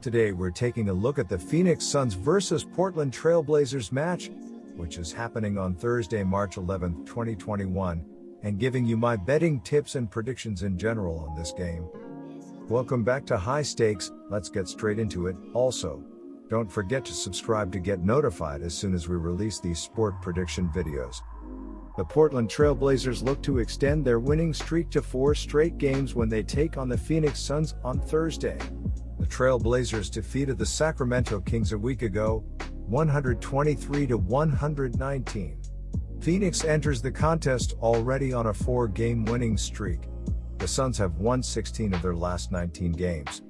Today we're taking a look at the Phoenix Suns vs Portland Trail Blazers match, which is happening on Thursday, March 11, 2021, and giving you my betting tips and predictions in general on this game. Welcome back to High Stakes. Let's get straight into it. Also, don't forget to subscribe to get notified as soon as we release these sport prediction videos. The Portland Trail Blazers look to extend their winning streak to 4 straight games when they take on the Phoenix Suns on Thursday. The Trail Blazers defeated the Sacramento Kings a week ago, 123-119. Phoenix enters the contest already on a 4-game winning streak. The Suns have won 16 of their last 19 games.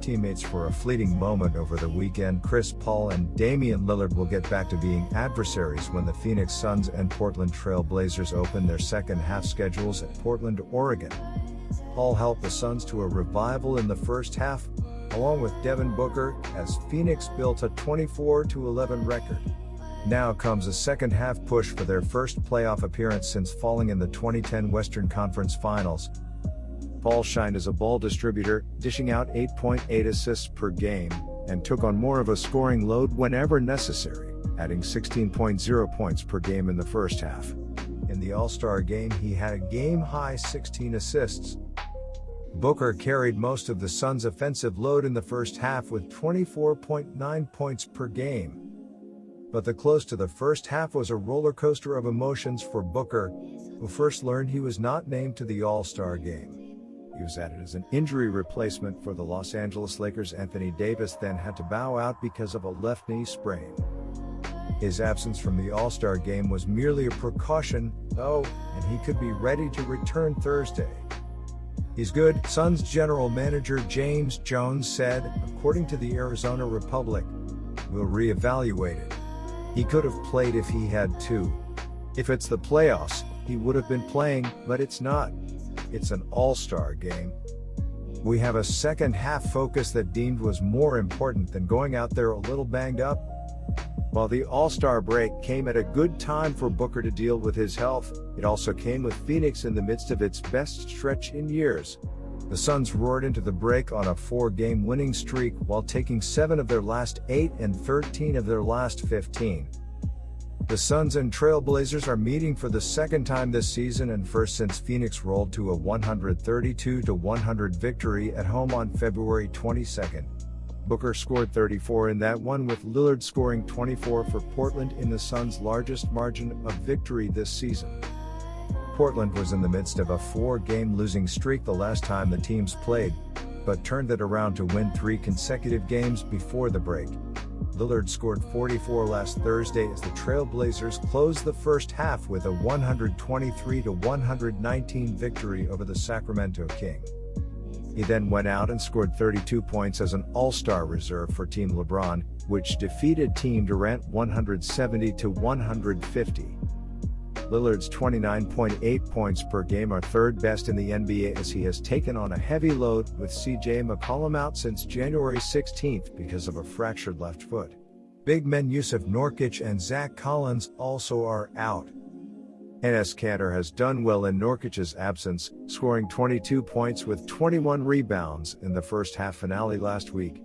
Teammates for a fleeting moment over the weekend, Chris Paul and Damian Lillard will get back to being adversaries when the Phoenix Suns and Portland Trail Blazers open their second half schedules at Portland, Oregon. Paul helped the Suns to a revival in the first half, along with Devin Booker, as Phoenix built a 24-11 record. Now comes a second half push for their first playoff appearance since falling in the 2010 Western Conference Finals. Paul shined as a ball distributor, dishing out 8.8 assists per game, and took on more of a scoring load whenever necessary, adding 16.0 points per game in the first half. In the All-Star game, he had a game-high 16 assists. Booker carried most of the Suns' offensive load in the first half with 24.9 points per game. But the close to the first half was a roller coaster of emotions for Booker, who first learned he was not named to the All-Star game. He was added as an injury replacement for the Los Angeles Lakers. Anthony Davis then had to bow out because of a left knee sprain. His absence from the All-Star game was merely a precaution, though, and he could be ready to return Thursday. "He's good," Suns general manager James Jones said, according to the Arizona Republic. "We'll reevaluate it. He could have played if he had to. If it's the playoffs, he would have been playing, but it's not. It's an all-star game. We have a second half focus that deemed was more important than going out there a little banged up." While the All-Star break came at a good time for Booker to deal with his health, it also came with Phoenix in the midst of its best stretch in years. The Suns roared into the break on a 4-game winning streak while taking 7 of their last 8 and 13 of their last 15. The Suns and Trail Blazers are meeting for the second time this season and first since Phoenix rolled to a 132-100 victory at home on February 22. Booker scored 34 in that one, with Lillard scoring 24 for Portland in the Suns' largest margin of victory this season. Portland was in the midst of a 4-game losing streak the last time the teams played, but turned it around to win 3 consecutive games before the break. Lillard scored 44 last Thursday as the Trail Blazers closed the first half with a 123-119 victory over the Sacramento Kings. He then went out and scored 32 points as an All-Star reserve for Team LeBron, which defeated Team Durant 170-150. Lillard's 29.8 points per game are third best in the NBA as he has taken on a heavy load, with CJ McCollum out since January 16 because of a fractured left foot. Big men Yusuf Nurkic and Zach Collins also are out. Enes Kanter has done well in Nurkic's absence, scoring 22 points with 21 rebounds in the first half finale last week.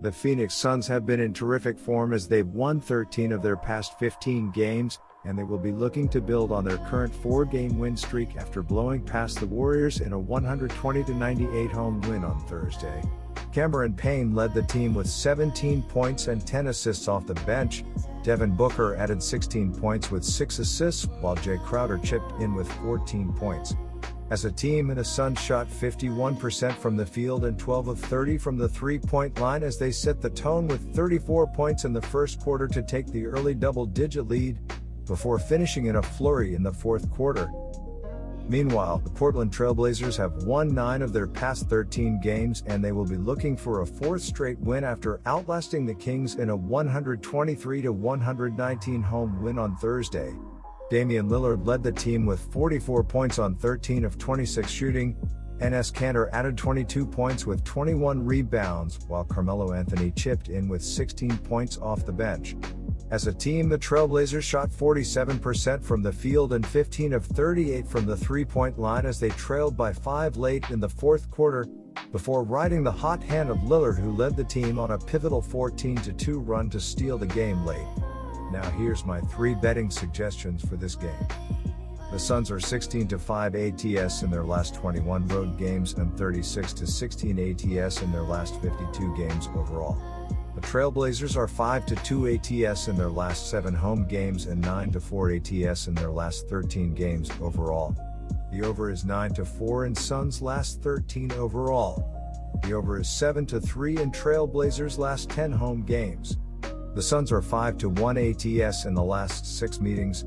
The Phoenix Suns have been in terrific form as they've won 13 of their past 15 games, and they will be looking to build on their current 4-game win streak after blowing past the Warriors in a 120-98 home win on Thursday. Cameron Payne led the team with 17 points and 10 assists off the bench. Devin Booker added 16 points with 6 assists, while Jay Crowder chipped in with 14 points. As a team, the Suns shot 51% from the field and 12 of 30 from the three-point line as they set the tone with 34 points in the first quarter to take the early double-digit lead, before finishing in a flurry in the fourth quarter. Meanwhile, the Portland Trail Blazers have won 9 of their past 13 games, and they will be looking for a 4th straight win after outlasting the Kings in a 123-119 home win on Thursday. Damian Lillard led the team with 44 points on 13 of 26 shooting. Enes Kanter added 22 points with 21 rebounds, while Carmelo Anthony chipped in with 16 points off the bench. As a team, the Trail Blazers shot 47% from the field and 15 of 38 from the three-point line as they trailed by 5 late in the fourth quarter, before riding the hot hand of Lillard, who led the team on a pivotal 14-2 run to steal the game late. Now here's my 3 betting suggestions for this game. The Suns are 16-5 ATS in their last 21 road games and 36-16 ATS in their last 52 games overall. The Trailblazers are 5-2 ATS in their last 7 home games and 9-4 ATS in their last 13 games overall. The over is 9-4 in Suns' last 13 overall. The over is 7-3 in Trailblazers' last 10 home games. The Suns are 5-1 ATS in the last 6 meetings.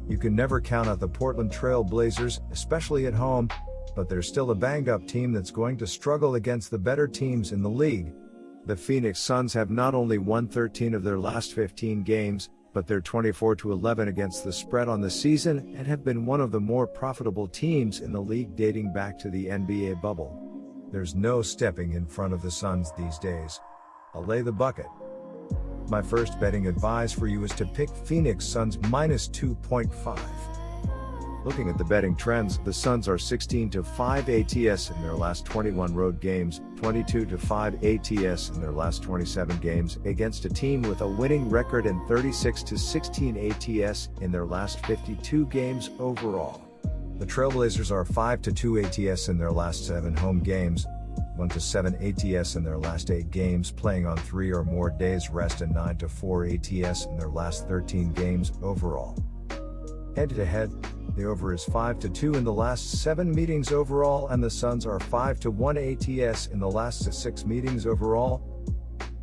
You can never count out the Portland Trail Blazers, especially at home, but they're still a banged-up team that's going to struggle against the better teams in the league. The Phoenix Suns have not only won 13 of their last 15 games, but they're 24-11 against the spread on the season and have been one of the more profitable teams in the league dating back to the NBA bubble. There's no stepping in front of the Suns these days. I'll lay the bucket. My first betting advice for you is to pick Phoenix Suns minus 2.5. Looking at the betting trends, the Suns are 16-5 ATS in their last 21 road games, 22-5 ATS in their last 27 games against a team with a winning record, and 36-16 ATS in their last 52 games overall. The Trailblazers are 5-2 ATS in their last 7 home games, 1-7 ATS in their last 8 games playing on 3 or more days rest, and 9-4 ATS in their last 13 games overall. Head-to-head, the over is 5-2 in the last 7 meetings overall, and the Suns are 5-1 ATS in the last 6 meetings overall.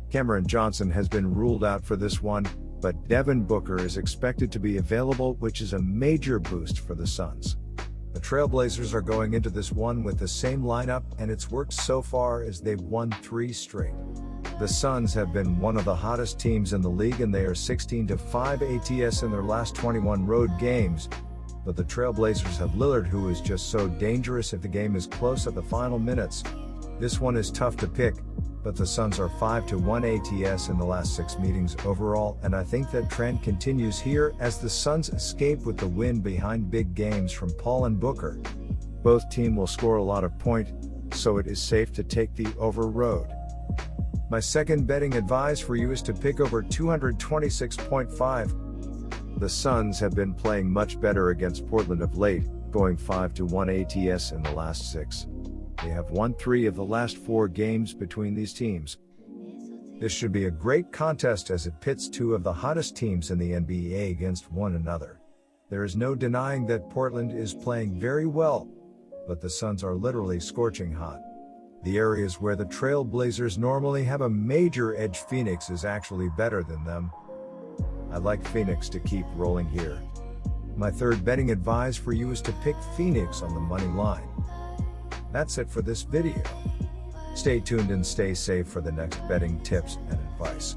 Cameron Johnson has been ruled out for this one, but Devin Booker is expected to be available, which is a major boost for the Suns. The Trailblazers are going into this one with the same lineup, and it's worked so far as they've won 3 straight. The Suns have been one of the hottest teams in the league, and they are 16-5 ATS in their last 21 road games, but the Trailblazers have Lillard, who is just so dangerous if the game is close at the final minutes. This one is tough to pick, but the Suns are 5-1 ATS in the last 6 meetings overall, and I think that trend continues here as the Suns escape with the win behind big games from Paul and Booker. Both teams will score a lot of points, so it is safe to take the over road. My second betting advice for you is to pick over 226.5. The Suns have been playing much better against Portland of late, going 5-1 ATS in the last 6. They have won 3 of the last 4 games between these teams. This should be a great contest as it pits 2 of the hottest teams in the NBA against one another. There is no denying that Portland is playing very well, but the Suns are literally scorching hot. The areas where the Trailblazers normally have a major edge, Phoenix is actually better than them. I like Phoenix to keep rolling here. My third betting advice for you is to pick Phoenix on the money line. That's it for this video. Stay tuned and stay safe for the next betting tips and advice.